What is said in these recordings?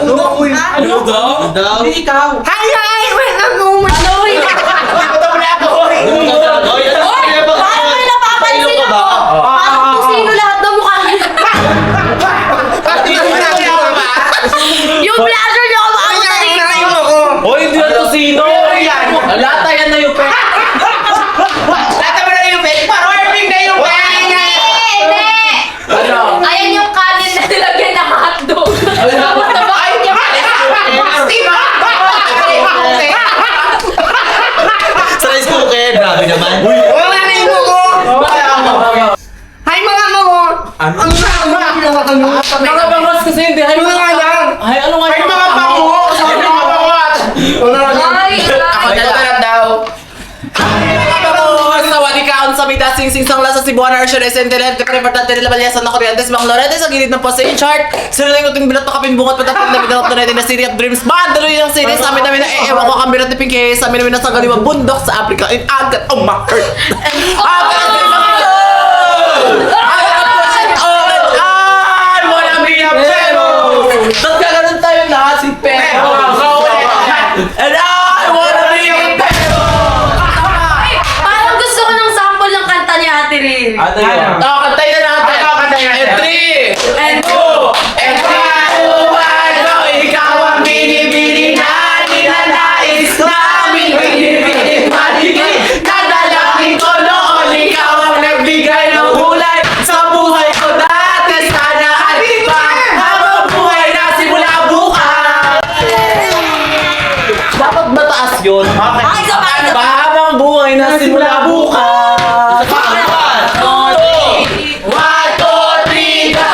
Ano daw? Ano daw? Hindi ikaw. Hay! Wait, ano? Ito mo na ako! Parang may napapansin ako. Parang kung sino lahat ng mukha niya. Yung blusher niyo ako baka mo nakikita yun. Hoy, hindi na to sino! Lata yan na yung pet! Lata mo na yung pet. Parwarming na yung pet. Hindi! Ano? Ayan yung kanin na nilagyan ng hotdog. Tapos nabakin niya pa. Sa rice cooker! Grabe naman! Wala na yung buko. Hay mga mo! Ano? Mga bangos kasi hindi! Ay, Ano nga lang? Ay, ano nga Ay, yung mga pango. Sabi mga pango. Ay, Ako na lang daw. Wadikaon sa mida sing-sing sang lasa Cebuana Arsyon SNTLF de Prepartante nila Balyasan na Corrientes Mang Lorete sa gilid ng poste in chart. Sinaling uting bilat makapin bungat patapag na bigalap na natin na City of Dreams. Daloy ng series sa amin namin na ewan ko kambirat ni Pinky sa amin namin na sa galiwang bundok sa Africa in Agat oh my heart. Agat oh my heart. Agat oh my heart. Walang bigyan pero. Ba't gano'n tayo lahat si Pero? And I wanna be a pero. parang gusto ko ng sample ng kanta ni Ate Rin. Ano yun? Kantayin na natin. And 3 And 2 and 1 ikaw ang binibili na ninanais namin binibili maligay nadalangin ko noon ikaw ang nagbigay ng kulay sa buhay ko dati sana ay habang buhay na simula bukas. Dapat mataas yun. Ay, isa pa, isa pa. Habang buhay na simula bukas.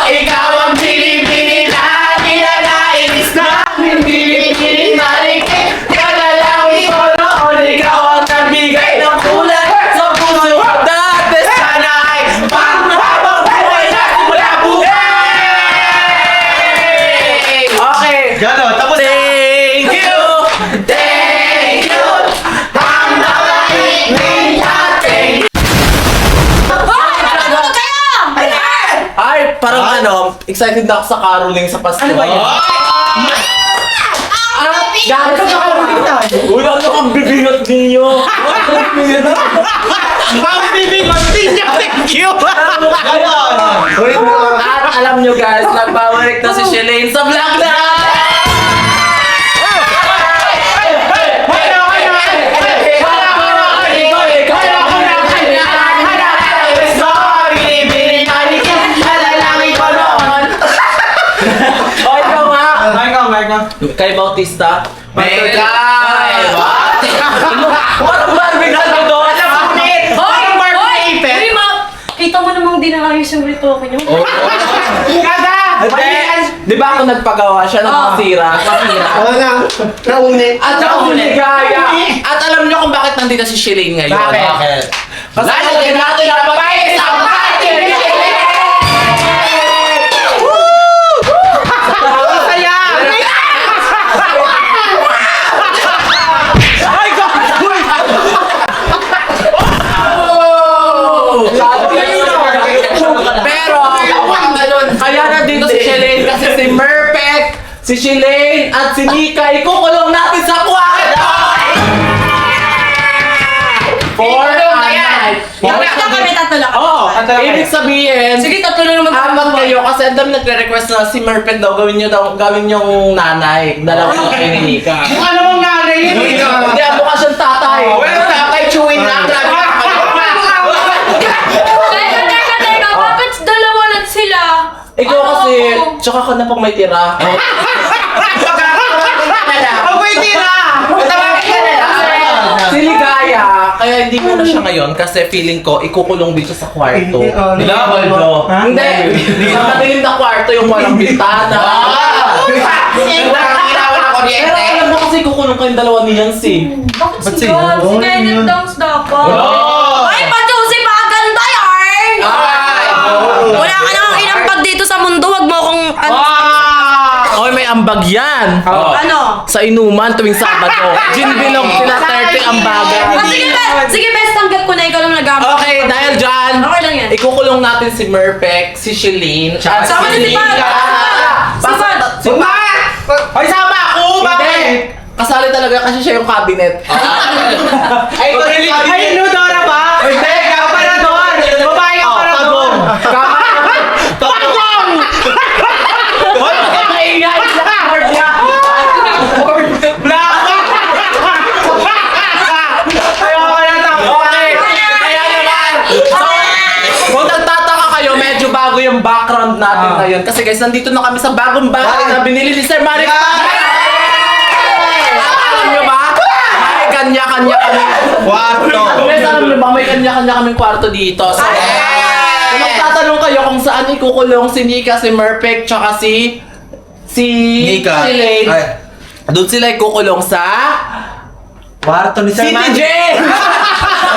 Ikaw ang binibili na ninanais namin binibili maligay nadalangin ko noon ikaw ang nagbigay ng kulay sa puso ko dati sana ay habang buhay na simula bukas. Okay. Gano'n, tapos na! Thank you! Thank you! Ang nabalik natin! Ano kayo? Ay, parang excited na ako sa caroling sa Pasko. Ano ba yan? Gano'n ka caroling tayo? Uy, ano kang bibingot ninyo? Ang bibingot ninyo! Thank you! At alam nyo guys, nagbabalik na si Shelane sa vlog na! Kay Bautista. Mega! Parang Barbie na ito doon! Parang Barbie na ipin! Uy, kita mo namang di na ayos yung rito ko nyo. Di ba ako nagpagawa siya ng masira? Naunit! At ako ligaya! At alam niyo kung bakit nandito si Shelane ngayon? Bakit? Kasi natin natin ang pagkain sa party! Pero, kaya nandito si Shelane kasi si Merpek, si Shelane at si Nika ikukulong natin sa kwarto! For a night! Tatlo kami, tatlo lang. Oo, ibig sabihin, Sige, tatlo na naman. apat kayo kasi ang dami nagre-request na si Merpek daw gawin yung nanay. Dalawa lang kayo ni Nika. Ano mong nanay yun? Hindi, mukha siyang tatay. Well, tatay chewin lang. Teka, bakit dalawa lang sila? Ikaw kasi, Ako. tsaka ka na pang may tira. Ang may tira! Si Ligaya, kaya hindi mo na siya ngayon kasi feeling ko ikukulong dito sa kwarto. Nila, Waldo. Hindi, sa madilim na kwarto yung walang bintana. Pero alam mo kasi kukulong kayong dalawa ni Yancy. Bakit Ba't sila? sila? Si Kenneth Downs dapat. Ay, pa-juicy pa! Ganda yarn! Wala ka namang inampag dito sa mundo. Wag mo akong... Oy, may ambag yan. Ano? Sa inuman tuwing Sabado. Gin bilog sila 30 ambagan. Sige, best tanggap ko na ikaw lang nag-amag. Okay, dahil dyan, Okay lang yan. ikukulong natin si Merpek, si Shelane, at Sama na si Pat! Nika. Si Pat! Si Pat! Ay, sama ako! Bakit? Kasali talaga kasi siya yung cabinet. Ay, ito rin. Ay, Nudora ba? Hindi, kaparador! Babae ang parador! Pagong! Hoy, maingay sa board niya! Black! Ayoko na tapos. Okay, kaya naman. So, kung nagtataka kayo, medyo bago yung background natin ngayon. Kasi guys, nandito na kami sa bagong bahay na binili ni Sir Maris. Alam nyo ba? May kanya-kanya kami. Kwarto! Guys, alam nyo ba? May kanya-kanya kaming kwarto dito. So, kung magtatanong kayo kung saan ikukulong si Nika, si Merpek, tsaka si Nika. si Lane. Ay. Doon sila ikukulong sa Kwarto ni Sir City Man. Jail!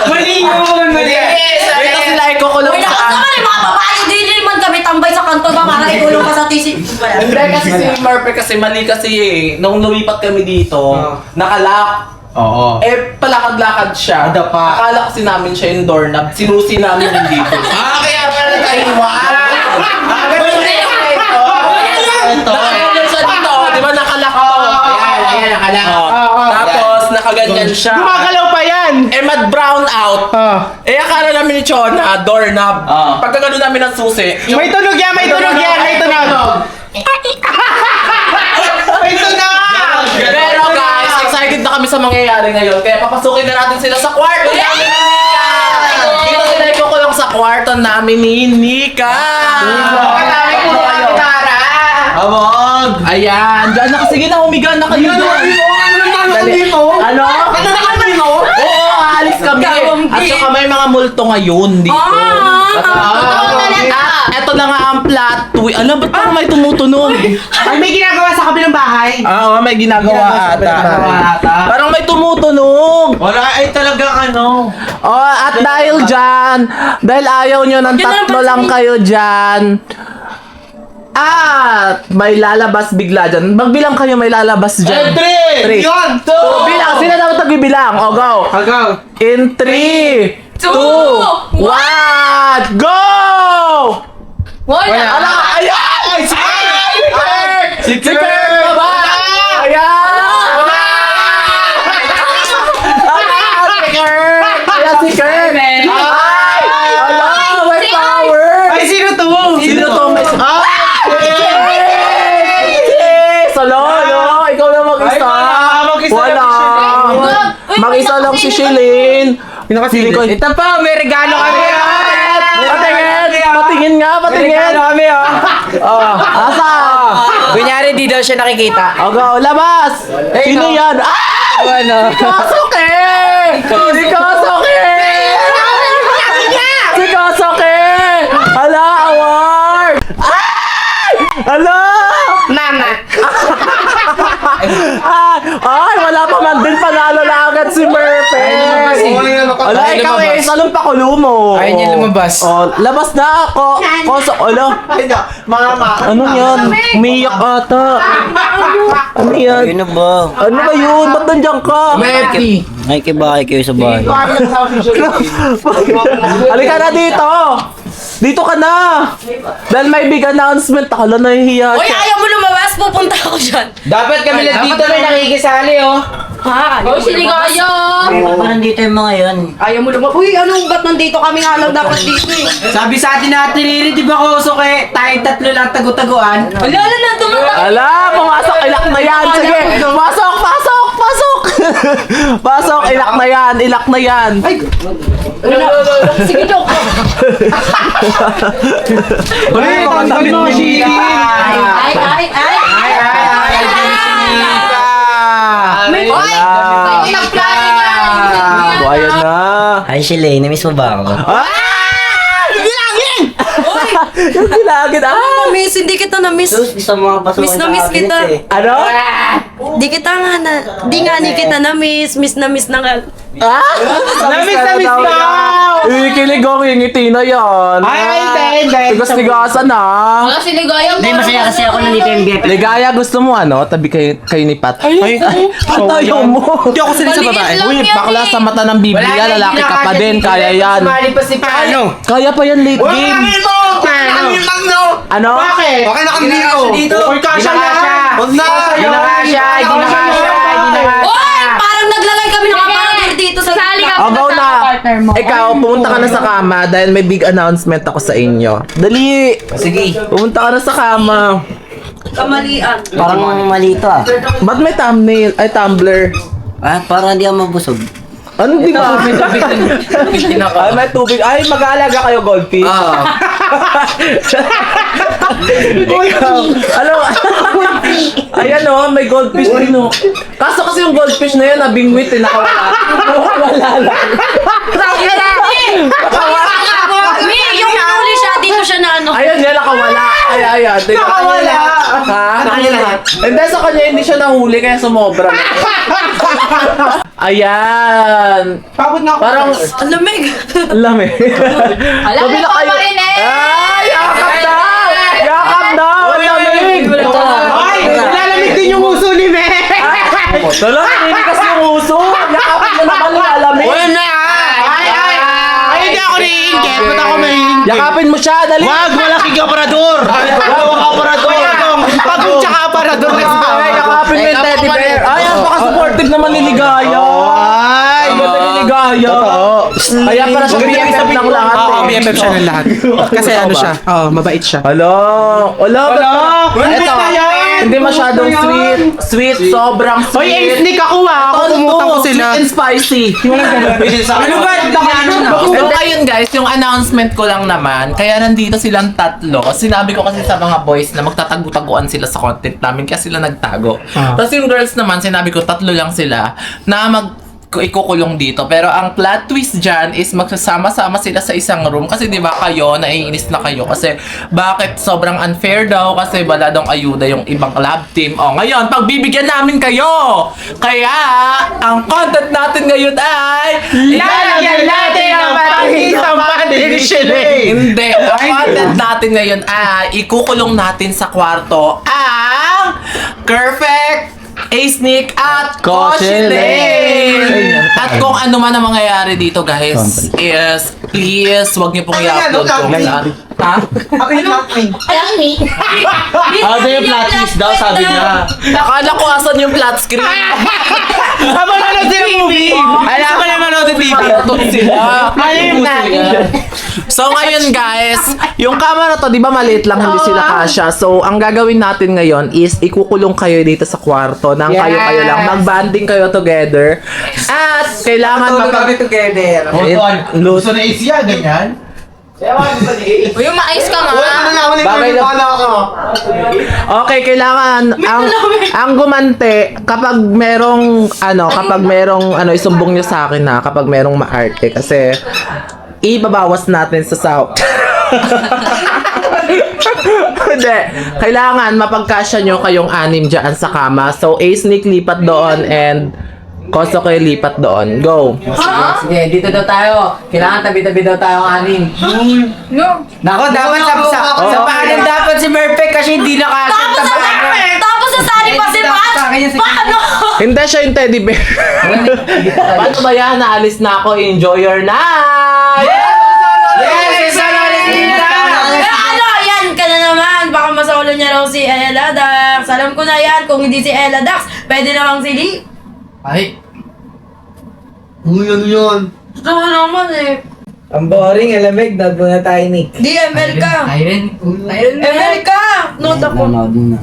Mali yun! Mali! Dito sila ikukulong Uy, nakas sa... naman yung mga babae. Di naman kami tambay sa kanto ba para ikulong ka sa TC. Hindi kasi si Merpek kasi mali kasi nung lumipat kami dito, nakalak. Oo. Eh, palakad-lakad siya. Ada pa. Akala kasi namin siya yung doorknob. Sinusi namin yung dito. Kaya pala nag-iwan! Nakaganyan siya dito, di ba nakalak to? Ayan, nakalak. Tapos, nakaganyan siya. Gumagalaw pa yan! Eh, brown out. Eh, akala namin ni Chona, doorknob. Pagkagano namin ng susi. May tunog yan! May tunog yan! May tunog! May tunog! Pero guys, excited na kami sa mangyayari ngayon. Kaya papasukin na natin sila sa kwarto namin ni Nika. Dito sila ikukulong sa kwarto namin ni Nika. Katami ko ng gitara! Awag! Ayan, dyan na. Sige na, humiga na kayo doon. Dali. Ano? Ano naman mo? Oo, aalis kami. At saka may mga multo ngayon dito. Eto na nga ang plot twist. Alam, ba't parang may tumutunog? Ay, may ginagawa sa kabilang bahay! Oo, may ginagawa ata. Parang may tumutunog. Wala, ay talagang ano. Oh, at dahil dyan, dahil ayaw nyo ng Yun ang tatlo lang pansin. kayo dyan, at may lalabas bigla dyan. Magbilang kayo may lalabas dyan. Three. Yun! So, bilang. Sila dapat nagbibilang. O, go. Agaw! In 3, 2, 1, go! Wala. Ala, ayan! Ay, si Kurt! Si Kurt! Baba! Ayan! Ayan, si Kurt! Ayan, si Kurt! Ay! Ala, may power! Ay, sino to? Sino to? Solo! Ikaw na mag-isa! Ay, wala. Mag-isa Wala! lang si Shelene. Mag-isa lang si Shelene! Feeling ko- Ito pa, may regalo kami! Patingin nga, patingin! kami, oh! Oh, asa? Kunyari, di daw siya nakikita. O, go, labas! Sino yan? Ah! Ano? Si Kosuke! Si Kosuke! Si Kosuke! Hala, award! Ay! Hala! Nana! Ay, wala pa man din panalo na agad si Murphy! Ala, ikaw eh, salong pakulo mo. Ayaw niya lumabas. Oh, labas na ako. Koso, ala. Mama! Ano yan? Umiyak ata. Ano yan? Ano ba? Ano ba yun? Ba't nandiyan ka? Happy! Nakikibahay kayo sa bahay. Halika na dito! Dito ka na! Dahil may big announcement. Akala nahihiya Uy, siya. ayaw mo lumabas. Pupunta ako dyan. Dapat kami lang dito may nakikisali, oh! Ha? Uy, siligaya. Ba't ba nandito yung mga yan? Ayaw mo lumabas. Uy, anong ba't nandito kami nga lang dapat dito eh? Sabi sa atin natin, Riri, di ba kusok eh? Tayong tatlo lang tagu-taguan. Wala na, tumatak. Ala, pumasok. Ilak na yan. Sige, pasok, pasok, pasok. Pasok, ilak na yan. Ilak na yan. Ay, Sige, joke. Ay, sabi mo, Shiki! Ay. May Hoy! nagplano niya. So, ayan na. Ay, Shelly, namiss mo ba ako? Ah! Yung gilagin! Yung gilagin, ah! Miss, hindi kita na-miss. Sus, gusto mo nga pasukin Miss sa na miss cabinet kita. eh. Ano? Di kita nga na, di nga ni kita na-miss. Miss na nga. Ah? Namiss na daw! Kilig ako yung ngiti na yan. Ay, hindi. Tigas-tigasan na. Wala si Ligaya. Hindi, masaya kasi ako nandito yung BFF. Ligaya, gusto mo ano? Tabi kayo ni Pat. Ay, ayaw mo. Hindi ako sanay sa babae. Maliit lang Uy, yan bakla eh. sa mata ng Biblia, lalaki ka pa din, kaya yan. Sumali pa si Paano? Kaya pa yan late game. Ano? Bakit? Okay na kami dito. Uy, kasha na. Huwag na. Hindi na kasha. Hindi na kasha. Oy! Parang naglagay kami ng apartment dito sa sali ka. O, go na. Ikaw, pumunta ka na sa kama dahil may big announcement ako sa inyo. Dali. Sige. Pumunta ka na sa kama. Kamalian. Parang mali ito ah. Ba't may thumbnail? Ay, Tumblr. Ah, parang hindi ako mabusog. Ano, di ba? May tubig. Ay, may tubig. Ay, mag-aalaga kayo, goldfish. Ano? Ayan o, may goldfish din o. Kaso kasi yung goldfish na yun, nabingwit eh, nakawala. Nakawala lang. Yung huli siya, dito siya na ano. Ayun nga, nakawala. Ayan. Nakawala. Ha? Nakanya lahat. Hindi, sa kanya hindi siya nahuli, kaya sumobra. Ayan. Pagod na ako. Parang, Ang lamig. ang lamig. Alam Sabi mo na pa kayo- rin eh. Ay, yakap daw! Yakap daw! Ang lamig! Ay, nilalamig din yung uso ni Me. Tala, nilikas yung uso! Yakapin mo naman nilalamig! na. Ay, hindi ako naiingit. Ba't ako naiingit? Yakapin mo siya, dali! Wag, malaking aparador. Dalawang aparador. Pagod tsaka aparador. Ay, yakapin mo yung teddy bear! Ay, ang baka-supportive naman ni Ligaya! Ay, Ang ganda ni Ligaya! Kaya para siya BFF ng lahat Oo, eh. BFF siya ng lahat. Kasi Ikaw ano ba? siya? Oo, mabait siya. Hala! Wala! Ito. Hindi masyadong sweet. Sweet, sobrang Hoy, sweet. sneak ako Ako pumutang ko sila. Sweet and spicy. Ano ba? So ayun guys, yung announcement ko lang naman, kaya nandito silang tatlo. Sinabi ko kasi sa mga boys na magtatago-taguan sila sa content namin kaya sila nagtago. Tapos yung girls naman, sinabi ko tatlo lang sila na ikukulong dito. Pero ang plot twist dyan is magsasama-sama sila sa isang room. Kasi di ba kayo, naiinis na kayo. Kasi bakit sobrang unfair daw? Kasi wala daw ayuda yung ibang lab team. O ngayon, pagbibigyan namin kayo! Kaya, ang content natin ngayon ay... Lalagyan natin ang patisang pandesisyon. Hindi. Ang content natin ngayon ay ikukulong natin sa kwarto ang Perfect, A-Sneak at Koshilin! At kung ano man ang mangyayari dito guys is please wag niyo pong i-upload kung saan. Ha? Ayan ni. Ano yung flat twist daw, sabi niya. Akala ko asan yung flat screen. Habang nanonood sa movie. Alam ko naman nanonood sa TV. Ito sila. Ayun na. So ngayon guys, yung camera to, di ba maliit lang, hindi sila kasya. So ang gagawin natin ngayon is ikukulong kayo dito sa kwarto nang kayo-kayo lang. Mag-banding kayo together. At kailangan together. Gusto na isya, ganyan? Uy, maayos ka nga. Bagay lang. Okay, kailangan ang gumante kapag merong isumbong niyo sa akin na kapag merong maarte kasi ibabawas natin sa sahod. Hindi. Kailangan mapagkasya nyo kayong anim dyan sa kama. So, A-Sneak lipat doon and Koso kayo lipat doon. Go! Sige, dito daw tayo. Kailangan tabi-tabi daw tayo ang anin. Nako, dapat sa paanan dapat si Perfect kasi hindi nakasya. Tapos sasali pa si Pat. Paano? Hindi siya yung teddy bear. Paano ba yan? Naalis na ako. Enjoy your night! Yes! Ano, yan ka na naman. Baka masaulo niya raw si Ella Dax. Alam ko na yan. Kung hindi si Ella Dax, pwede namang si Lee. Ay, Yun. Gusto ko naman eh. Ang boring, alamig. Nagbo na tayo ni. Di, ML ka. Irene. ML ka. Note ako. Nanonood na.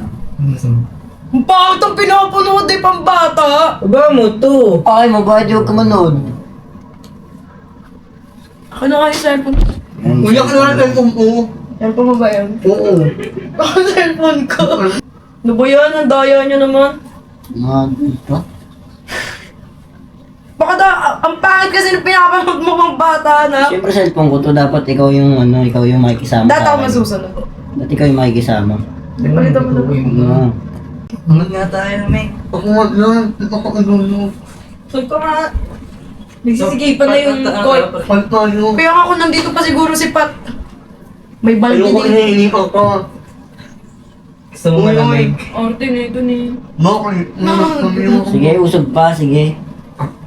Ang pangit ang pinapanood eh, pambata. Ba mo to? Ay, mabadi huwag ka manood. Ako na nga yung cellphone. Uyak na lang ang Cellphone mo ba yun? Oo. Ako cellphone ko. Ano ba yan? Ang daya niyo naman. Ito? Baka ang pangit kasi ng pinapanood mo pang bata na. Siyempre cellphone ko to, dapat ikaw yung makikisama Dati sa ako akin. masusunod. Dapat ikaw yung makikisama. Palitan mo na. Oo. Umag nga tayo, Meg. Ako lang, napakagulong. Sabi ko nga. Nagsisigipan na yung Koy. Pantalo. Kaya ako nandito pa siguro si Pat. May balde Ayoko din. hinihingi ko. Gusto mo malamig? Arte na ito ni. Bakit? Sige, usog pa, sige.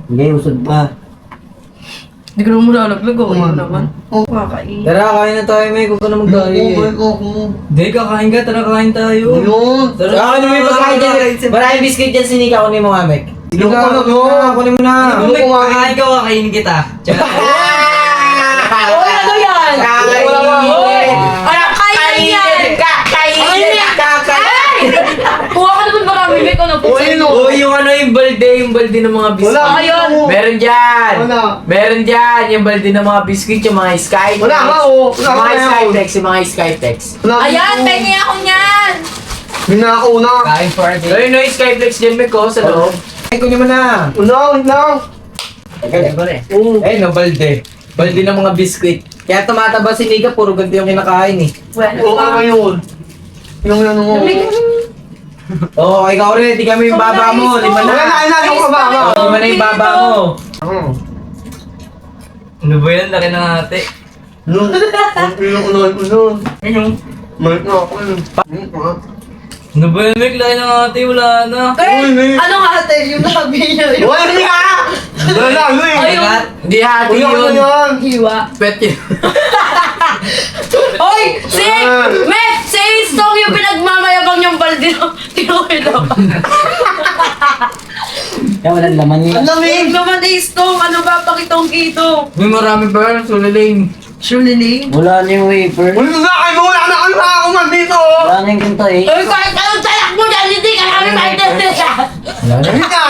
Sige, usog pa. Hindi ko naman malalaglag ako. Ito naman. Kakain. Tara, kain na tayo, Meg. Huwag ka na mag-diet. Hindi, kakain ka. Tara, kain tayo. Ayun. Tara, ano may pagkain dyan? Maraming biscuit dyan, sinika. Kunin mo nga, Meg. Hindi ko na yun. Kunin mo na. Hindi ko kumain. Kakain ka, kakainin kita. Oy, ano yan? Oy! Ay, kain yan! Kuha ka naman marami. May ko na po. Oh, yung ano, yung balde ng mga biscuit. Wala. Ayun. Meron dyan. Wala. Meron dyan. Yung balde ng mga biscuit, yung mga Skytex. Wala nga, oh. Wala Yung mga nga, oh. Skytex, yung mga Skytex. Ayan, pengi ako niyan. Hinako na. Kain for a day. Ayun, no, yung Skyflex dyan, Meg, ko, sa loob. Ay, kunin mo na. Wait lang. Eh, no, balde. Balde ng mga biscuit. Kaya tumataba si Nika, puro ganito yung kinakain eh. Oo, ano yun? Yung ano mo. Oo, ikaw rin, di kami yung baba mo. Lima Wala na, na. yung kababa. Lima na yung baba mo. Oo. Ano ba yan? Laki ng ate. Yung unahin ko nun. May na ako yun. Ano ba yan, Meg? Laki ng ate, wala na. Ano nga ate? Yung labi niya. Wala na nga! Wala na, ano eh. Ayun. Hindi hati Uy, ano yun. yan? Hiwa. Pet yun. Oy! Si! Met! Si Istong yung pinagmamayabang niyang balde. Tinukilaw. Kaya walang laman niya. Ang lamig naman ni Istong. Ano ba? Pakitong kito. May marami pa yan, suliling. Surely. Wala na yung wafer. Wala na, ay wala na, ano na ako man dito. Wala na yung ganito eh. Uy, kahit anong talak mo dyan, hindi ka namin maintindihan siya. Wala na. Hindi ka.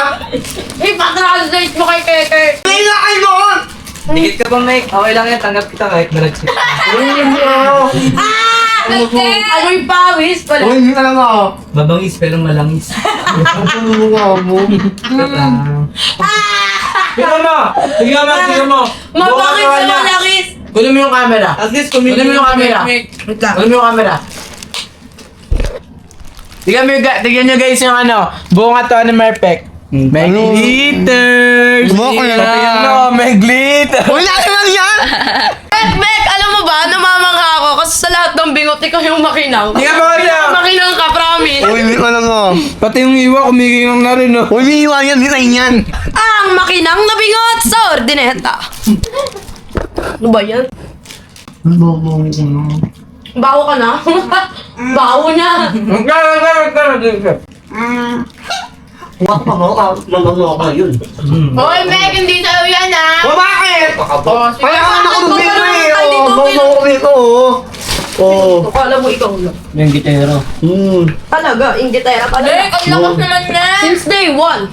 Ipatranslate mo kay Keke. Hindi na kayo doon. Dikit ka pa, Meg. Okay lang yan, tanggap kita kahit nalagsit. Keke! Ano yung pawis pala? Uy, hindi ka lang ako. Mabangis pero malangis. Ano mo? Tignan mo! Tignan mo, tignan mo! Mabangis na malangis. Kunin mo yung camera. At least kunin mo yung camera. Wait lang. Kunin mo yung camera. Tignan nyo guys yung ano, bunga to ni Merpek. May glitters! Bakit? Ano, may glitter! Wala ka lang yan. Mek, alam mo ba, namamangha ako kasi sa lahat ng bingot, ikaw yung makinang. Hindi ka ba kaya? Makinang ka, promise. Uy, hindi ka lang ako. Pati yung iwa, kumikinang na rin, no? Uy, may iwan yan, hindi na yan. Ang makinang na bingot sa ordineta. Ano ba yan? Bawo ka na? Bawo niya. Wak pa mo, mamamo ka yun. Hoy, Mek, hindi sa'yo yan, ah. O bakit? Kaya ka na ako ng video eh. Ay, dito, Mamamo ko dito. Oh. Akala mo ikaw lang. Yung gitero. Talaga, ingitera pa na. Mek, ang lakas naman niya. Since day one.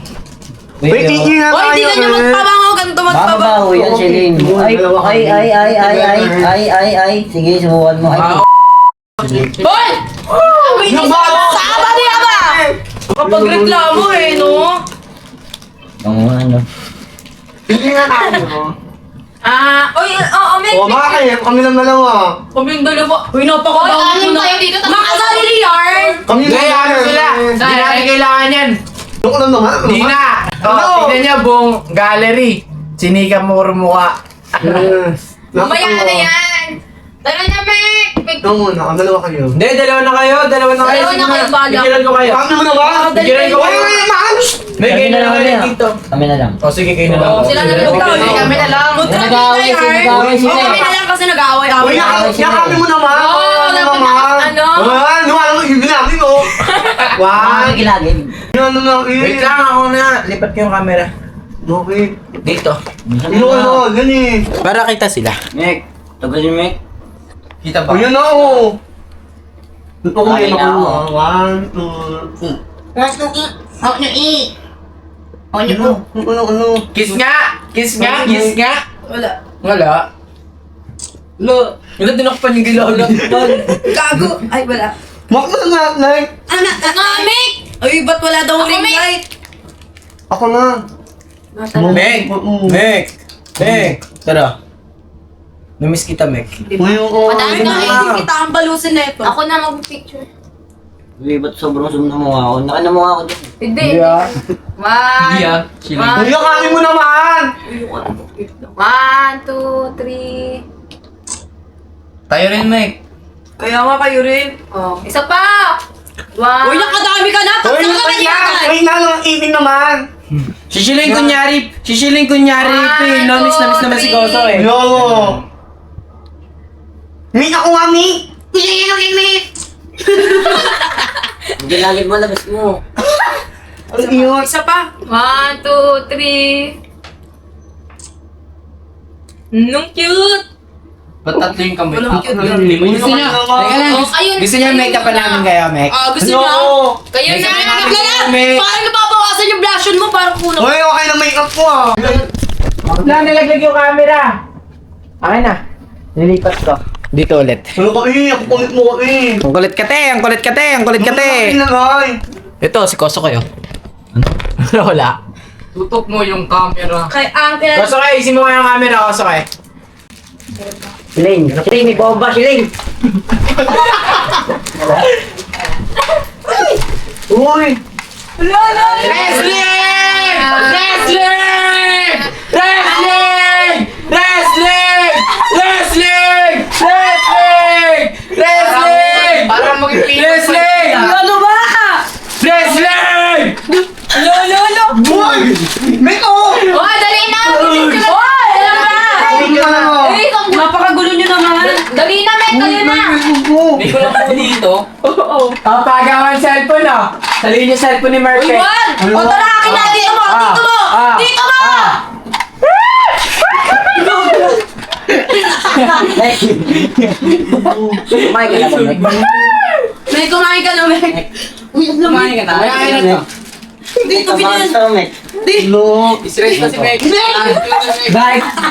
Wait, hindi na Hoy, hindi tayo. ka niya magpabango, ganito magpabango. Bababaw yan, Celine. Ay. Sige, subukan mo. Ay, Hoy! Wait, saba niya ba? Kapag reklamo eh, no? ano. Hindi na tayo. Oy, oo, Mek. O bakit? Kami lang dalawa. Kaming dalawa. Uy, napakabango mo na. Makasali yarn! Kami lang Kaya ano sila? dalawa. Hindi natin kailangan yan. Doon ko lang naman. Hindi na! Oh, tignan niya buong gallery. Sinika mo mukha. Mamaya na yan! Tara na, Mek! Ito muna, ang dalawa kayo. Hindi, dalawa na kayo. Dalawa na kayo, bala. Bigilan ko kayo. Kami mo na ba? Bigilan ko kayo. Wala naman! May kayo na lang kayo dito. Kami na lang. O sige, kayo na lang. Sila na lang. Kami na lang. Nag-aaway sila, nag-aaway sila. Kami na lang kasi nag-aaway-aaway. Uy, kami mo naman. Oo, dapat ano? Wala mo yung ginagawa mo. Ay, gilagid. Yan na lang eh. Wait lang, ako na. Lipat ko yung camera. Okay. Dito. Ano, yan eh. Para kita sila. Mek, tagal yung Mek. Kita ba? Ayan na ako. Ito ko Okay ngayon na ako. ako. 1, 2, 3. Ano? Kiss nga! Kiss nga! Kiss nga! Wala. Wala. Wala. Wala din ako panigilala. Gago. Ay, wala. Bakit na like? Mek! Ay, ba't wala daw ring light? Ako na. Meg! Meg! Meg! Tara. Namiss kita, Meg. Ngayon ko. Madami na kita ang balusin na ito. Ako na mag-picture. Uy, ba't sobrang zoom na mukha ako? Naka na mukha ako dyan. Hindi. Hindi ah. One. Hindi ah. Chilling. One. Uy, kami mo naman! 1, 2, 3. Tayo rin, Mike. Kaya nga kayo rin. Oh, isa pa. 1. Uy, nakadami ka na! Uy, Tapos ka wait na lang! Wait lang, ang ibig naman! Sisiling kunyari, One, Namiss naman si Goso eh. Yo! Meet ako nga, meet! Hindi lagi mo labas mo. Ang iyot! Isa pa. 1, 2, 3. Nung cute. Ba't tatlo yung kamay? Walang cute yan. Gusto niya? Teka lang. Oh, ayun. Gusto niya make-up pa namin kayo, Mek? Gusto No! niyo? Kayo May na. sabi namin Kaya, may- parang nababawasan yung blushon mo. Parang kuno. Uy, okay na makeup ko ah! Wala, nilaglag yung camera. Akin na. Nilipat ko. Dito ulit. Ano ka eh? Ako kulit mo ka eh! Ang kulit ka, te. Nagay! Ito, si Koso kayo. Ano? Wala. Tutok mo yung camera. Kay Uncle. Koso kayo, isin mo nga yung camera, Koso kayo. Siling, may bomba, Siling. Uy! Para mag-wrestling! Ano ba? Wrestling! Lolo. Uy! Meet ako! Oh, dali na. Hoy, alam na. Meet ka na! Napakagulo nyo naman. Dali na, Mek. Dali na. Hindi ko lang po dito. Pagawan cellphone ah. Salihin yung cellphone ni Murphy. Iwan. O, tara, akin na. Dito mo. Dito mo. Dito mo. Kumain ka na ba, Mek? Mek, kumain ka na, Mek. Kumain ka na. Kumain ka na. Dito, Kabahan binyan. sa Mek. Stress na si Mek.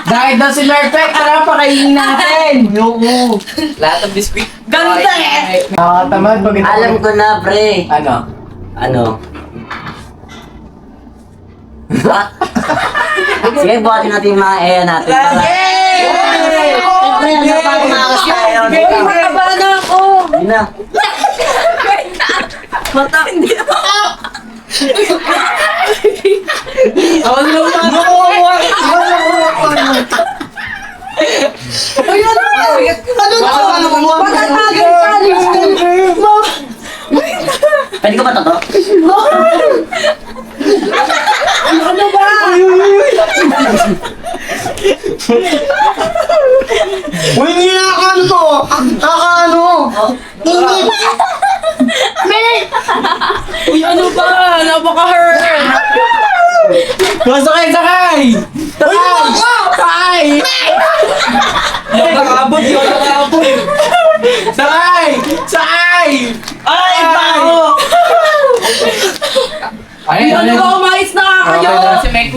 Dahil daw si Murphy, tara pakainin natin. Lahat ng biskuit. Ganda eh. Nakakatamad pag ito. Alam ko na, pre. Ano? Ano? Sige, buhatin natin yung mga EA natin. Siyempre, ano pa kumakas tayo? Makaba na ako. Hindi na. Mata, hindi na ako. Pwede ko ba ito? Uy, hindi na ano to! Ano? Uy, ano ba? Napaka-hurt. Sakay! Sakay! Nakabot yun! Sakay! Ay, bago! Uy, ano ba? Umayos na nga kayo. Si Mek.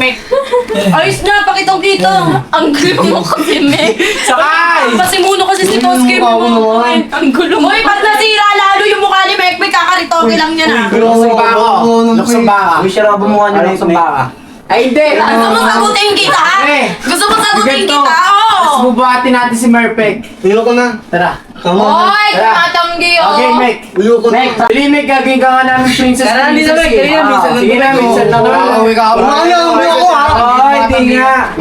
Ayos na, pakitong-kita. Ang gulo mo kasi, Mek. Sakay! Pasimuno kasi si Toski mo. Ang gulo mo. Uy, pag nasira lalo yung mukha ni Mek, kakaritoke lang niya na. Luksong baka. Luksong baka. Uy, sarap ang mukha ni Mek. Luksong baka. Ay, hindi! Gusto mo sagutin kita, ha? Gusto mo sagutin kita, Tapos oh! bubuhatin natin si Murphy. Uyo ko na. Tara. Hoy, Tara. tumatanggi, oh! Okay, Mek. Uyo ko na. Dili, Mek, gagawin ka nga namin princess. Tara, dito, Mek. Dali na, minsan lang Sige na, tayo. minsan lang naman. Uwi ka. Uwi ako, ha? Oh, hindi nga.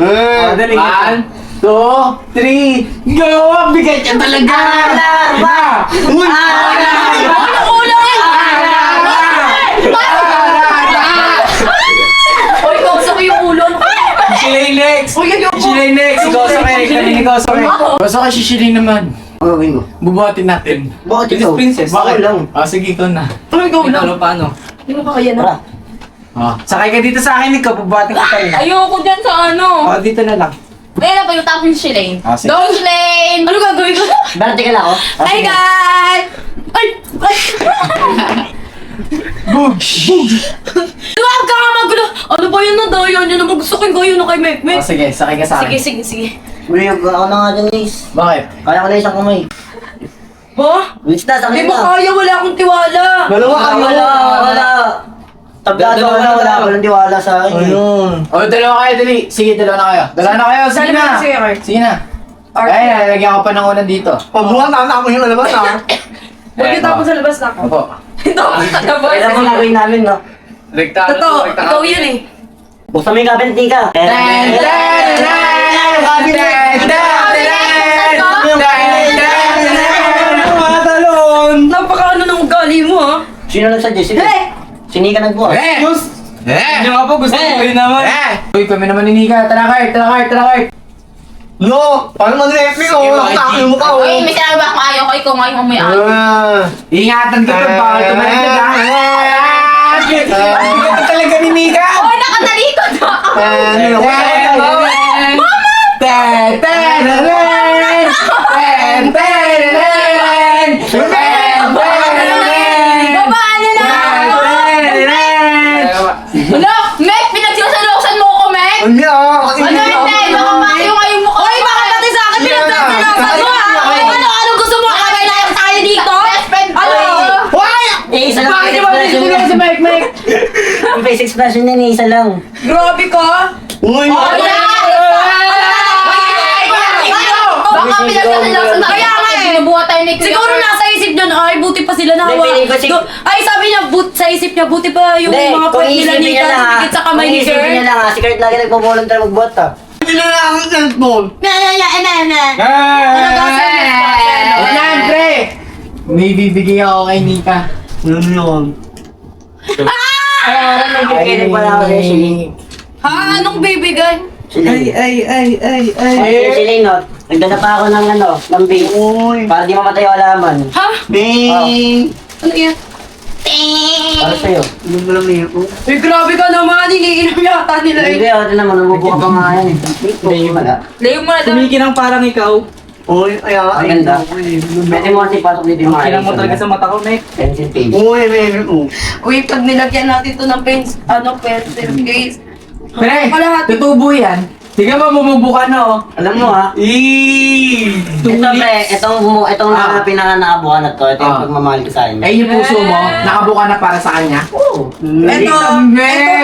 Dali. 1, 2, 3, go! Bigay ka talaga! Uy! Ano kulang eh? Hoy, kausap ko yung ulo. Shilay next! Uy, yan yung Shilay next! Ikaw sa kay, kanina ikaw sa kay. Basta kay Shilay naman. Ano gawin mo? Bubuhatin natin. Bakit Bilis, ikaw? princess. Bakit lang? Sige, ikaw na. Ano ikaw lang? Ikaw paano? Hindi mo kaya Tara. na. Sakay ka dito sa akin, ikaw. Bubuhatin ko tayo. Ayoko dyan sa ano. Dito na lang. Ayun na pa yung tapin si Lane. Sige. Go, Lane! Ano gagawin ko? Vertical ako. Hi, guys! Ay! Ay! Huwag ka nga magulo! Ano ba yun na daya niya naman? Gusto ko yung gaya na kay Mek Mek. Sige, sakay ka sa akin. Sige. Buyog ako na nga dyan, Ace. Bakit? Kaya ko na isang kamay. Ha? Wins na, sakit Hindi mo na. kaya, wala akong tiwala. Dalawa kayo. Wala. Tablado Dalawa na wala. lang. Walang tiwala sa akin. Ayun. Dalawa kayo, dali. Sige, dalawa na kayo. Dalawa na kayo, sige na. Sige, Art. Sige na. Art. Ay, nalagyan ko pa ng unan dito. Pabuhan na mo yung alaman ha. Pagkatapos sa labas na ako. Opo. Ito, taga-boys. Kaya mo gagawin namin, no? Rekta. Totoo, ikaw yun eh. Buksan mo yung cabinet, Nika. Napaka-ano ng ugali mo ha? Sino nagsuggest? Sino? Hey! Sini ka nagbuhat. Yung nga po, gusto ko yun naman. Uy, kami naman ni Nika. Tara, Kurt. No! Paano mag-refi ko? Nakatakin mo ka, oh. Uy, may sinabi ba ako ayaw ko, ikaw ngayon may ayaw. Ingatan ko ito, bawal tumaligid ha. Ang bigat talaga ni Nika. Uy, nakatalikod ako. Babaan niyo na! Ano? Mek, pinagsilosan mo ko, Mek! Hindi ah! Ano hindi? Nakamayo kayo mo. Uy, bakit pati sa akin pinagsasalusan mo ha? Ano gusto mo? Kailangan tayo dito? Best friend ko. Ano? Isa lang Bakit face di ba expression binigyan niya. si Mike? Yung face expression niya, isa lang. Grabe ka! Uy! Baka pinagsilosan na Kaya nga eh. Binubuhat tayo ni Kuya. Siguro nasa isip niya na, ay, buti pa sila nahawa. Hindi, feeling ko si- Ay, sabi niya, sa isip niya, buti pa yung Hindi, mga kung point nila iisipin ni niya lang, Dikit sa kamay kung ni iisipin niya Kurt. lang, si Kurt lagi nagpo-volunteer magbuhat, ha? Hindi na lang ang cellphone! Wala, pre. May bibigay ako kay Nika. Ano yun? Nagkikita pala ako sa'yo, Shiling. Ha? Anong bibigay? Shiling. Ay. Shiling, no? Nagdala pa ako ng ng base. Uy! Para di mamatay yung alaman. Ha? Bing! Ano yan? Para sa'yo. Ano ba lang yun? Eh, grabe ka naman. Iniinom yata nila Hindi, eh. ito naman, nabubuka pa nga yan. Hindi pala. Layo mo na daw. Kumikinang parang ikaw. Uy! Ay, Ang ganda. Pwede mo kasi pasok dito yung mga Kinang mo talaga sa mata ko, Mek. pencil case. Uy! Baby ko! Uy, pag nilagyan natin to ng pencil case. Pre, Kalahati. tutubo yan. Sige ba, bumubuka na oh. Alam mo, ha? Ito, pre, itong pinaka-nakabuka na to, ito yung Ah. pagmamahal ko sa inyo. Ay, yung puso mo, nakabuka na para sa kanya. Oo.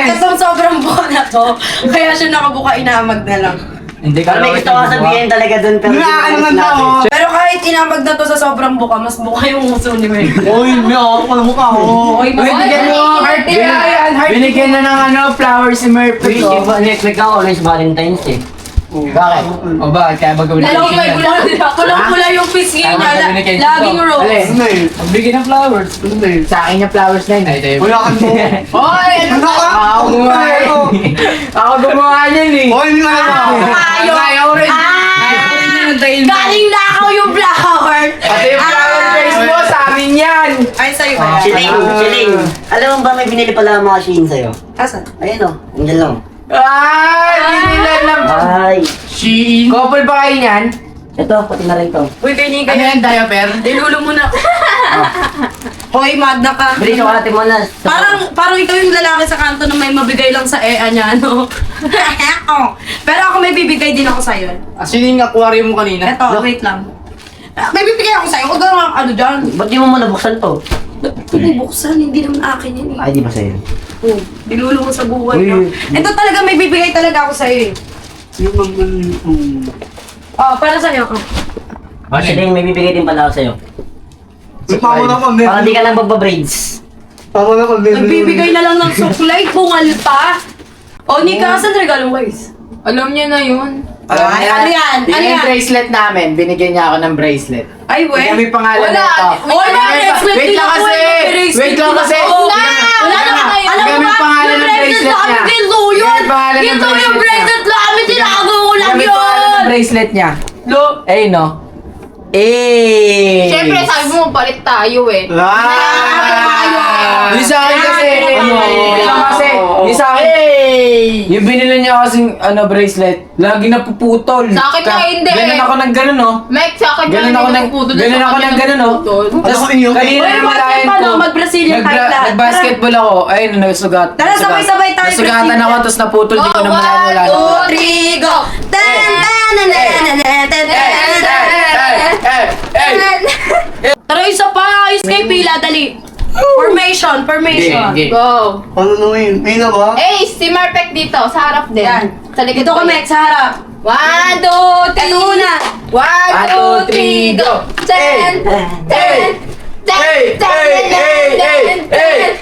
Itong sobrang buka na to. Kaya siya nakabuka, inaamag na lang. Hindi ka Pero may gusto ko sabihin talaga dun, pero Ano di nga natin. to? Pero kahit inamag na to sa sobrang buka, mas buka yung uso ni Mel. Uy! Hindi ako pala mukha ko! Uy, mas Bigyan mo, heart binigyan na ng flower si Murphy. Wait, next week ako, always Valentine's eh. Bakit? O bakit? Kaya ba gawin Kulang-kula yung pisngi niya. Laging rose. Alin? Hindi! Magbigay ng flowers. Hindi! Sa akin yung flowers na yun. Wala ka mo! Hoy! Ano ka? Ako gumawa Ako gumawa niyan eh. Uy! Hindi na lang! Ayaw rin. Galing na ako yung flower. Pati yung flower face mo, sa amin yan. Ay, sa'yo ba? Shiling. Alam mo ba may binili pala mga Shein sa'yo? Asan? Ayun o, andyan lang. Ay! Binilan lang. Ay. Shein. Couple ba kayo niyan? Ito, pati na rin to. Uy, kay Nika Ano yan. yan, diaper? Dilulo mo na. Hoy, magna ka. Bili chocolate mo na. Parang ikaw yung lalaki sa kanto na may mabigay lang sa EA niya, no? Oh. Pero ako may bibigay din ako sa'yo. Actually, yung aquarium mo kanina. Eto, wait lang. May bibigay ako sa'yo. Huwag kang ano dyan. Ba't di mo muna buksan to? Bubuksan, hindi naman akin yan eh. Ay, di ba sa'yo? Oh, dilulo mo sa buhay Uy. mo. Ito talaga may bibigay talaga ako sa'yo eh. Oh, para sa'yo. Oh. Shiling, may bibigay din pala ako sa'yo. Tama na kami! Para di ka lang magbabraids. Tama na kami! Nagbibigay na lang ng suklay, bungal pa. O, Nika, saan regalo mo guys? Alam niya na yun. Ay, ano yan? Ano Yung yan? bracelet namin, binigyan niya ako ng bracelet. Ay, we. Kaya may pangalan Wala. nito. Oy, may bracelet Wait din lang ako, kasi. may bracelet Wait lang din kasi. ako. Wala na kayo. Alam mo Gamit ba? pangalan Yung ng bracelet bracelet sa amin, niya. ginto yun. Gamit pangalan ng Ginto yung bracelet bracelet namin, tinago ko lang Gamit pangalan ng yun. bracelet niya. Lo. Eh, no? Eh! Siyempre, sabi mo, palit tayo eh. Yung sa akin kasi, yung sa akin, yung binili niya kasing bracelet, lagi napuputol. Sa akin nga hindi Ganun eh. ako ng ganun, no? Mek, sa akin Ganun ako ng ganun ako ng ganun, no? Tapos kanina Uy, naman bakit lahat pa, ko. no? Mag-Brazilian tayo lahat. Nag-basketball ako. Ayun, nasugat. Tara, sabay-sabay tayo, Nasugatan Brazilian. ako, tapos naputol. Di ko naman wala. 1, 2, 3, go! Tara, isa pa! Escape pila, dali! Formation! Okay. Go. Ano na yun? May na ba? Eh, si Marpek dito, sa harap din. Yan. Sa likod Dito ko kami, yan. sa harap. 1, 2, 3. Ito una. 1, 2, 3, go. 10, 10, Hey! Hey! Hey! Hey! Hey!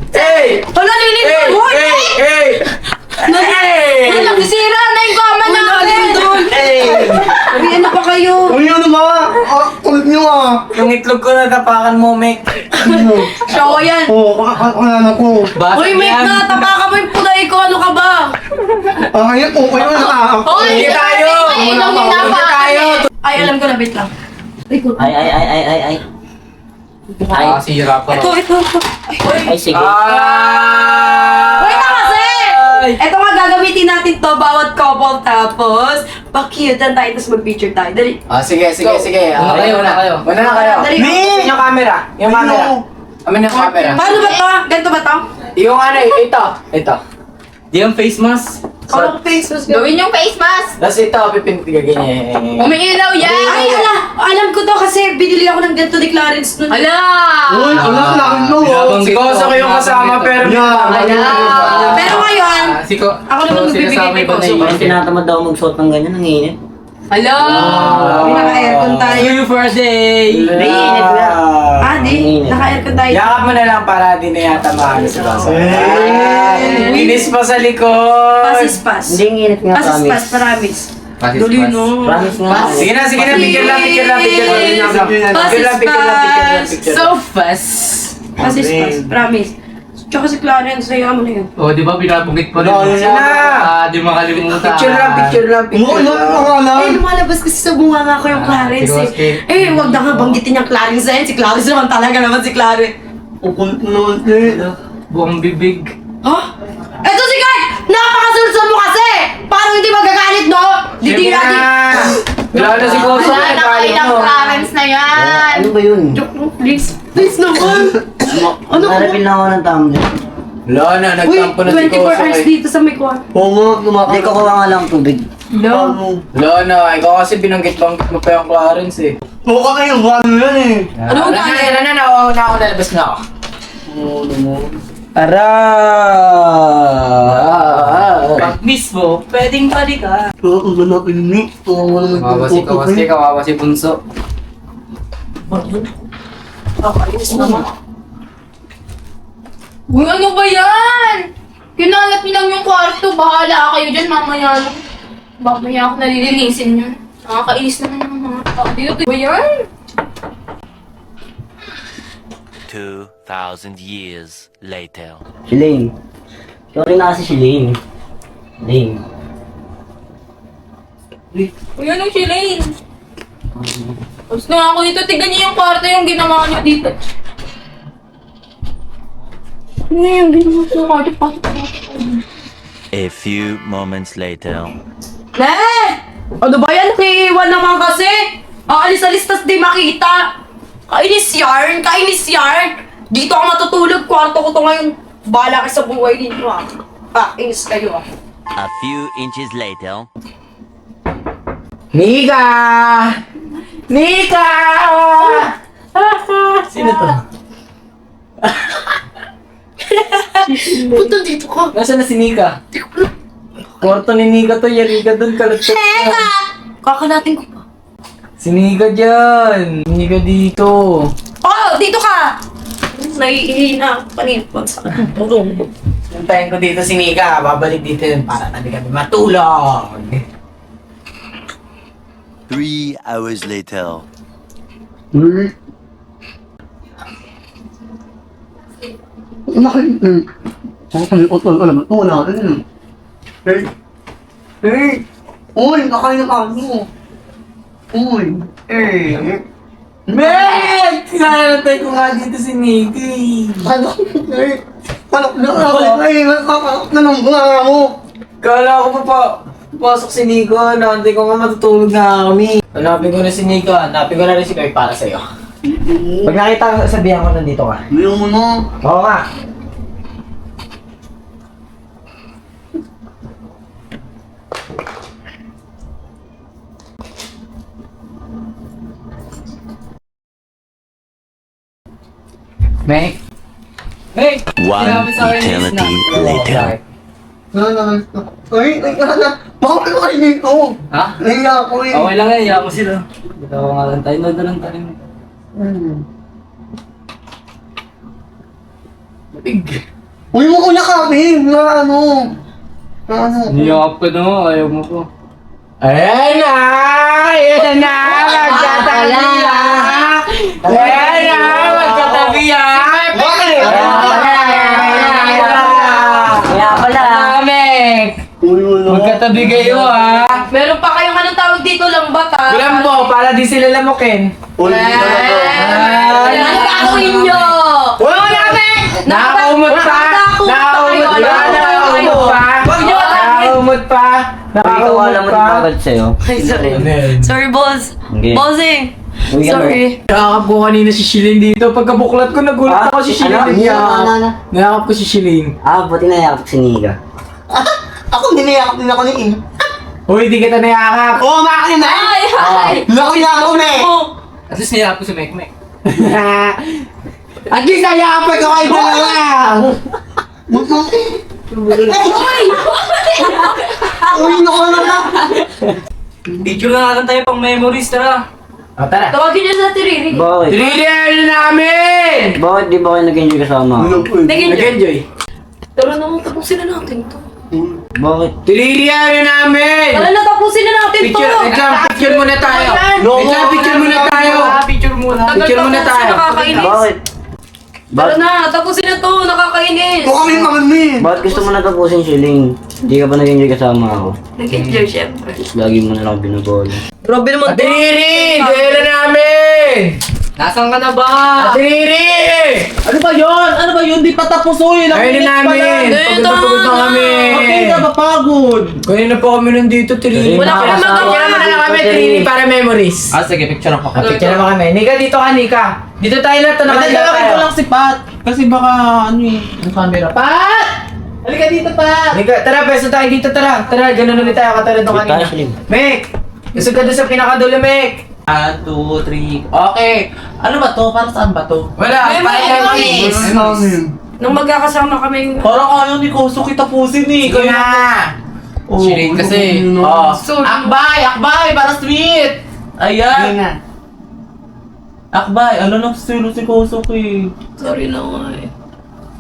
Hey! Hala, lilit Hey! mo! Hey! Hey! Hey! Nagsisira na yung goma namin. Sabi, ano pa kayo? Uy, ano ba? Kulit nyo Yung itlog ko natapakan mo, Mek. Show yan. Oo, kakakanan ko. Basag Uy, Mike yan. na, tapakan mo yung pulay ko. Ano ka ba? Ayun, okay na nakakap. Hoy, Hindi tayo! Ay, ilong yung Hindi napakan tayo! Ay, alam ko na, wait lang. Ay. Ah, sira pa. Ito. Ay, sige. Wait na kasi! Ito nga, gagamitin natin to bawat couple tapos pa-cute-an tayo tapos mag-picture tayo. Dali. Ah, sige. Una kayo, una kayo. Una na kayo. Dali. Yung camera. Yung camera. Amin yung camera. Paano ba to? Ganito ba to? Yung ano, ito. Di yung face mask. Ano face mask? Gawin yung face mask. Tapos ito, pipinti ka ganyan. Umiilaw yan. Ay, alam ko to kasi binili ako ng ganito ni Clarence nun. Ala! Uy, wala lang no. Sikoso ko yung kasama pero Pero ngayon, Siko. ako naman magbibigay kay Koso. Parang tinatamad daw magsuot ng ganyan, ang init. Ala! May naka-aircon tayo. See you for a day. Hindi, init nga. Di. Naka-aircon tayo. Yakap mo na lang para di na yata maaga si Koso. Inis pa sa likod. Pasispas. Hindi, ang init nga, Pasispas, promise. promise. Pasispas. Dali no. Promise nga. Sige na, picture lang. So fast. Pasispas, promise. Tsaka si Clarence, sayang mo na yun. Oh, di ba binabungit pa rin? Sige na. Di makalimutan. Picture lang. Oo, ano Ay, lumalabas kasi sa bunga nga ko yung Clarence eh. Wag na nga banggitin yung Clarence na yan. Si Clarence naman talaga naman si Clarence. Kukulit naman eh. Buong bibig. Ha? Eto si Kurt! Napakasulsul mo kasi! Parang hindi magagalit, no? Didira di. Wala na si Koso. Wala na kayo ng Clarence na yan. Ano ba yun? Please. Please naman. Narapil na ako ng tumbler. Wala na, Uy, nagtampo na si 24 Koso. hours dito sa may kwarto. Oo nga, Hindi, lumakad. kukuha nga lang tubig. Wala na, ikaw kasi binanggit-banggit mo pa yung Clarence eh. Oo ka kayo, ano yan eh. Ano ang kaya? Nauna ako, nalabas na ako. Oo naman. Tara! Pag mismo, pwedeng balikan. Oo, wala pinili. Oo, wala Kawawa si Bunso. Ayos naman. Uy, ano ba yan? Kinalat niyo lang yung kwarto. Bahala kayo dyan. Mamaya ako nalilinisin yun. Nakakainis naman yung mga tao dito. Ano ba yan? 2,000 years later. Si Lane. Sorry na kasi si Lane. Lane. Uy, ano si Lane? Tapos na ako dito. Tignan niyo yung kwarto yung ginawa niyo dito. Ano yung ginawa niyo yung kwarto? A few moments later. Ne! Ano ba yan? Naiiwan naman kasi. Aalis-alis tas di makita. Kainis yarn. Dito ako matutulog. Kwarto ko to ngayon. Bahala ka sa buhay ninyo ah. Inis kayo ah. A few inches later. Nika! Sino to? Punta dito ka. Nasaan na si Nika? Kwarto ni Nika to, Yarika doon, kalat-kalat na. Kakalatin ko pa. Si Nika dyan! Nika dito! Oh, dito ka! Naiihina ako kanina. Puntayin ko dito si Nika, babalik dito yun para kami matulog! 3 hours later. Uy. Nakalimutan. Nakalimutan. Alam mo, wala na yun. Hey! Uy, kakain ka mo. Uy! Mek! Kinanatay ko nga dito si Nika eh. Ano? Panak na ako. Na ng bunga mo. Kala ko pa pasok si Nico, nantay ko nga matutulog na kami. Hanapin ko na si Nico, hanapin ko na rin si Kay para sa'yo. Pag nakita ko, sabihan ko nandito ka. Ayaw mo na. Oo nga. Meg? Meg! One Sinabi sa akin yung eternity snack. later. Ay, bakit ka kayo dito? Ha? Nahiya ako eh. Okay lang yan, yaman sila. Bitaw nga lang tayo, nood na lang tayo. Uy mo ko yakapin na ano. Na ano. Niyakap ka na, ayaw mo ko. Ayan na! Ayan na! Magkatabi na! Ayan na! Magkatabi na! Bakit? Kaya pala. Mek! Uy mo na. Magkatabi kayo ha! Meron pa kayong anong tawag dito lang ba ta? Kulambo, para di sila lamukin. Uy, hindi ka na to. Ano gagawin nyo? Wala na, Mek! Nakaumot pa! Nakaumot pa! Nakaumot pa! Huwag nyo Nakaumot pa! Ikaw alam mo Nakaumot di pa! bakit sa'yo. Ay, sorry. Sorry, boss. Okay. Bossing. Uy, ano? Sorry. Nakakap ko kanina si Shilin dito. Pagkabuklat ko, nagulat ako si Shilin. Ano? Ano? Nakakap ko si Shilin. Buti na yakap si Nika. Ako ninayakap din ako ni In. Uy, di kita nayakap. Oo, makin na! Ay, ay. Laki na ako na eh! At least niyakap ko si Mek. At least nayakap ko kayo dalawa. Uy, naku na! Picture na natin tayo pang memories, tara. O, tara. Tawagin nyo sa tiriri. Bakit? Trinidad na namin! Bakit di ba kayo nag-enjoy kasama ako? Nag-enjoy. Nag-enjoy. Tara na, tapusin na natin to. Bakit? Trinidad na namin! Tara na, tapusin na natin to. Picture, wait lang, picture muna tayo. Wait lang, picture muna tayo. Picture muna. Picture muna tayo. Nakakainis. Bakit? Tara na, tapusin na to. Nakakainis. Bakit gusto mo natapusin si Ling? Hindi ka ba nag-enjoy kasama ako? Nag-enjoy, syempre. Lagi mo na lang binabol. Grabe naman to. Trinidad, dahil na namin! Nasaan ka na ba? Trinidad! Ano ba yun? Ano ba yun? Di pa tapos oy. Ayun na namin! Eh, Pagod na pagod na kami! Okay ka ba pagod? Kanina pa kami nandito, Trinidad. Wala kami magawa. Picture naman na kami, Trinidad, para memories. Sige, picture ako. Picture naman kami. Nika, dito ka, Nika. Dito tayo lahat, Madadalakin ko lang si Pat. Kasi baka ano eh. Ang camera. Pat! Halika dito, Pat! Nika, tara, peso tayo dito, tara. Tara, ganun ulit tayo, katulad nung Wait, kanina. tayo, Slim. Mek! Gusto ka doon sa pinakadulo, Mek! 1, 2, 3. Okay. Ano ba to? Para saan ba to? Wala, Memories. Nung magkakasama kami. Parang ayaw ni Koso kita pusin eh. Sige na! Shireen kasi. Oh. Akbay! Para sweet! Ayan. Akbay, ano nang silo si Koso eh. Sorry na nga eh.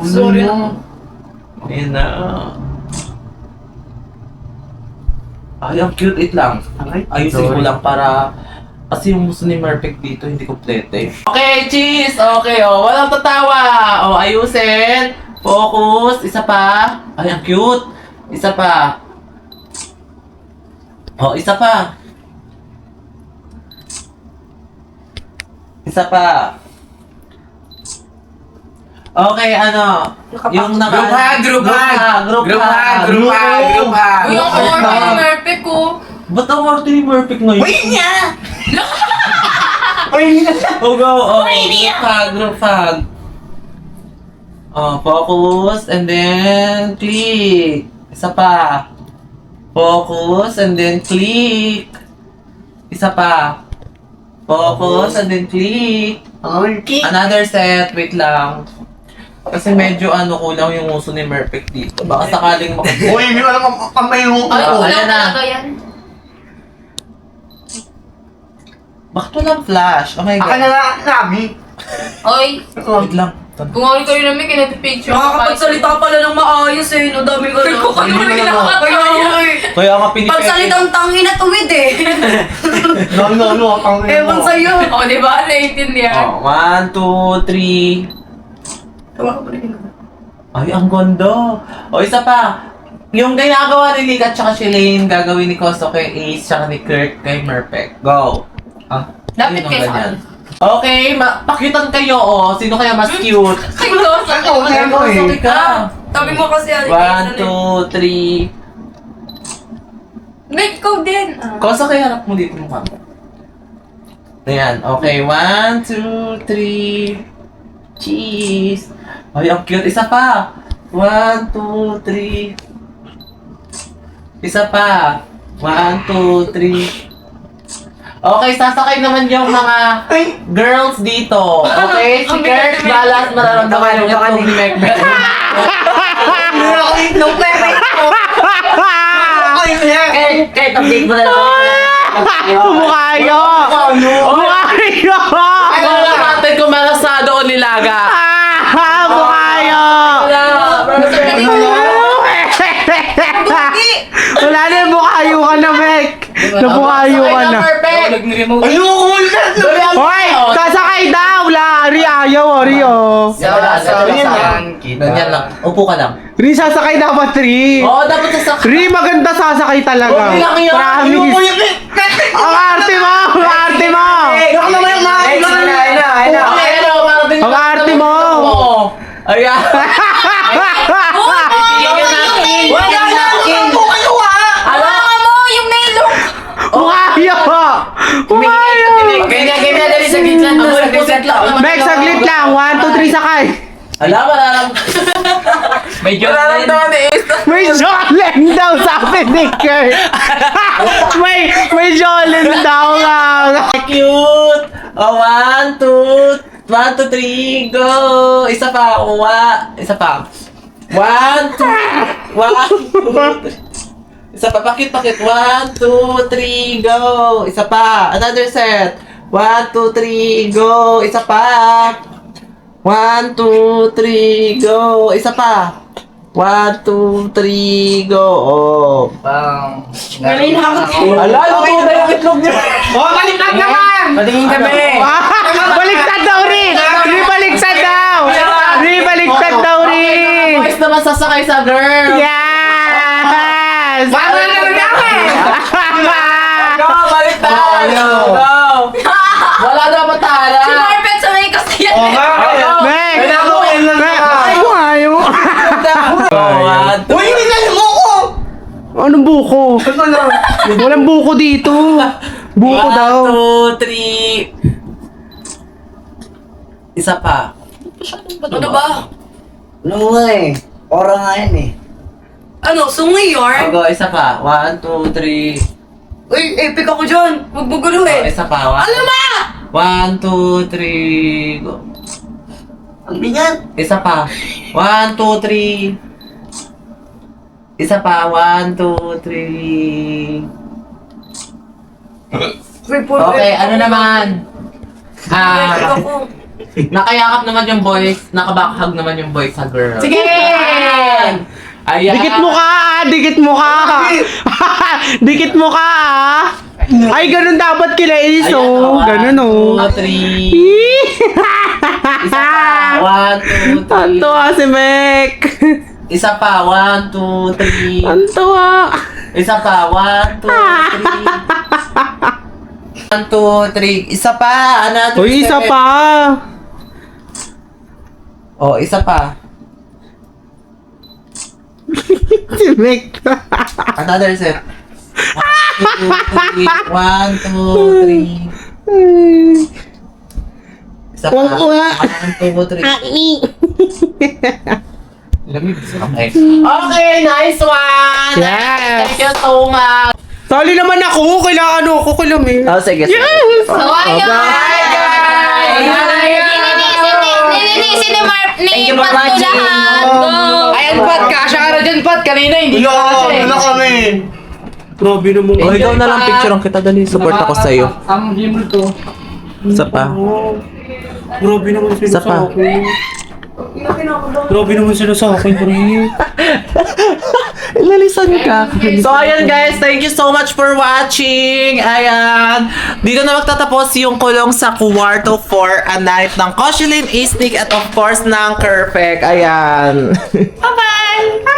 Sorry na. Ayan na. Ay, ang cute it lang. Ayusin ko lang para... Kasi yung gusto ni Merpek dito, hindi kompleto eh. Okay, cheese! Okay, oh. Walang tatawa. Oh, ayusin. Focus. Isa pa. Ay, ang cute. Isa pa. Oh, isa pa. Isa pa. Okay, ano? Yung Group hug, group hug! Group Group hug, hug. group hug, group hug! Uy, ang order ni Merpe ko. Ba't ang order ni Merpek ngayon? Uy, niya! Oh, go! Oh, group hug. Oh, focus and then click. Isa pa. Focus and then click. Isa pa. Focus and then click. Another set. Wait lang. Kasi medyo ano kulang yung uso ni Merpek dito. Baka sakaling Uy, hindi ko alam ang kamay mo. Ay, Oo, wala ayan na. talaga yan. Bakit walang flash? Oh my Aka God. na lang namin. Oy, Wait lang. kung ako kayo namin, kinapipicture. Nakakapagsalita pala ng maayos eh. No, dami ko na. Kung ano namin nakakaya. Kaya nga pinipili. Pagsalitang tangin at uwid eh. Ano, ang Ewan sa'yo. O, di ba? Naiintindihan. Oh, 1, 2, 3. Ay, ang ganda. O, isa pa. Yung ginagawa ni Nika at saka si Lane, gagawin ni Koso kay Ace tsaka ni Kirk kay Merpek. Go. Ah, Lapit yun ang kayo sa ganyan. Okay, pakyutan kayo, oh. Sino kaya mas cute? Ay, Koso. Kaya Koso, ka. Sabi mo kasi 1, 2, 3. Make ko din. Koso, kaya harap mo dito mukha mo. Ayan, okay. 1, 2, 3. Cheese. Ay, ang cute. Isa pa. 1, 2, 3. Isa pa. 1, 2, 3. Okay, sasakay naman yung mga girls dito. Okay, si Kurt, balas, mararamdaman yung itong ni Macbeth. Kahit update mo na lang. Mukha nyo! Mukha nyo! Ano natin kung malasado o nilaga? Mukha nyo! Wala na yung bukayo ka na, Mek. Nabukayo ka na. Perfect! Hoy! Sasakay daw! Ri, ayaw, Ri, oh. Ganyan lang. Upo ka lang. Ri, sasakay dapat, Ri. Oo, dapat sasakay. Ri, maganda sasakay talaga. Okay lang yun. Promise. Ang arte mo! Ang arte mo! Ang arte mo! Ayan. Hawakan mo yung nailong! Bukayo! Bukayo! Game na, dali sa gitna. Mek, saglit lang. 1, 2, 3, sakay. Alam, alam. Medyo nararamdaman ni Ace. May Jolene daw, sabi ni Kurt. may Jolene daw nga. Cute! Oh, 1, 2, 3, go! Isa pa, isa pa. 1, 2, 1, 2, isa pa, pakit. 1, 2, 3, go! Isa pa, another set. 1, 2, 3, go! Isa pa. 1, 2, 3, go! Isa pa. 1, 2, 3, go! Oh. Galing na ako. Ala, luto na yung itlog niya. Oh, baliktad naman! Patingin kami. Baliktad daw, Ri! Ri, baliktad daw! Ri, baliktad daw, Ri! Boys naman sasakay sa girl. Yes! Wala na Go, balik tayo! Go! Wala na matala! Si Marpet sanay kasi yan. Mek! Mek! Ayaw! Uy, hindi na yung buko! Anong buko? Walang buko dito. Buko daw. 1, 2, 3. Isa pa. Ano ba? Ano nga eh. Ora nga yan eh. Ano, sungi yarn? Go, isa pa. 1, 2, 3. Uy, epic ako dyan. Huwag mo guluhin. Isa pa. Ano ba? 1, 2, 3. Go. Ang bigat. Isa pa. 1, 2, 3. Isa pa. 1, 2, 3. Okay, ano naman? Epic ako. Nakayakap naman yung boys, nakabakhag naman yung boys sa girl. Sige! Ayan. Dikit mo ka, dikit mo ka. Dikit mo ka, Ay, ganun dapat kila Iso. Ganun, oh. 1, 2, 3. Isa pa. 1, 2, 3. Antuwa si Mek. Isa pa. 1, 2, 3. Antuwa. Isa pa. 1, 2, 3. 1, 2, 3. Isa pa. Another Uy, isa set. pa. Oh, isa pa. Si Mek. Another set. 1, 2, 3. 1, 2, 3. Isa pa. 1, 2, 3. Okay. Okay, nice one! Yes. Thank you so much! Sali naman ako. Kailangan ako. Kailangan Oh, sige, sige. Yes. So, ayun. Hi, guys! Nilinisin ni Marp ni Thank you for Pat ko watching. lahat. Go! Ayan, Pat! Kasha ka na dyan, Pat! Kanina, hindi ka Wala kami. Grabe naman. Oh, ikaw na lang picture kita, dali. Support ako sa'yo. Ang game to. Isa pa. Grabe naman sila Isa pa. sa akin. Grabe naman sila sa akin, pre. Lalisan ka. So, ayan guys, thank you so much for watching. Ayan. Dito na magtatapos yung kulong sa Kwarto 4 a night ng Koshilin, Istik, at of course ng Kerpek. Ayan. Bye-bye!